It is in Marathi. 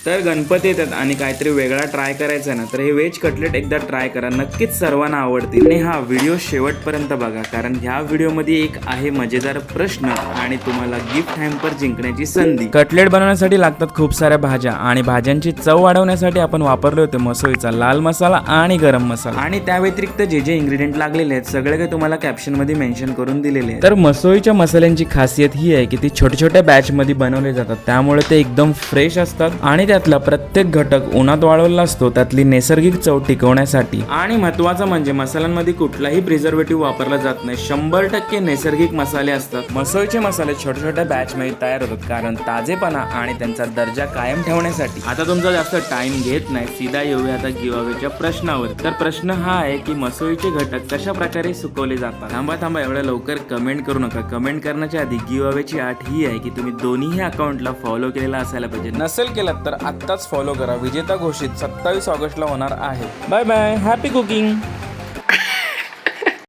तर गणपती येतात आणि काहीतरी वेगळा ट्राय करायचा ना, तर हे व्हेज कटलेट एकदा ट्राय करा, नक्कीच सर्वांना आवडतील. आणि हा व्हिडिओ शेवटपर्यंत बघा, कारण ह्या व्हिडिओमध्ये एक आहे मजेदार प्रश्न आणि तुम्हाला गिफ्ट हॅम्पर जिंकण्याची संधी. कटलेट बनवण्यासाठी लागतात खूप साऱ्या भाज्या आणि भाज्यांची चव वाढवण्यासाठी आपण वापरले होते मसोईचा लाल मसाला आणि गरम मसाला. आणि त्या व्यतिरिक्त जे जे इन्ग्रेडियंट लागलेले आहेत सगळे काही तुम्हाला कॅप्शन मध्ये मेन्शन करून दिलेले आहेत. तर मसोईच्या मसाल्यांची खासियत ही आहे की ती छोट्या छोट्या बॅच मध्ये बनवले जातात, त्यामुळे ते एकदम फ्रेश असतात आणि त्यातला प्रत्येक घटक उन्हात वाळवलेला असतो त्यातली नैसर्गिक चव टिकवण्यासाठी. आणि महत्वाचं म्हणजे मसाल्यांमध्ये कुठलाही प्रिझर्वेटिव्ह वापरला जात नाही, 100% नैसर्गिक मसाले असतात. मसोईचे मसाले छोट्या छोट्या बॅच मध्ये तयार होतात कारण ताजेपणा आणि त्यांचा दर्जा कायम ठेवण्यासाठी. आता तुमचा जास्त टाइम घेत नाही, सीधा येऊया आता गिव्हअवेच्या प्रश्नावर. तर प्रश्न हा आहे की मसोईचे घटक कशा प्रकारे सुकवले जातात. थांबा एवढ्या लवकर कमेंट करू नका. कमेंट करण्याच्या आधी गिव्हअवेची अट ही आहे की तुम्ही दोन्ही अकाउंटला फॉलो केलेला असायला पाहिजे. नसेल केलं तर आत्ताच फॉलो करा. विजेता घोषित 27 ऑगस्टला होणार आहे. Bye bye, happy cooking.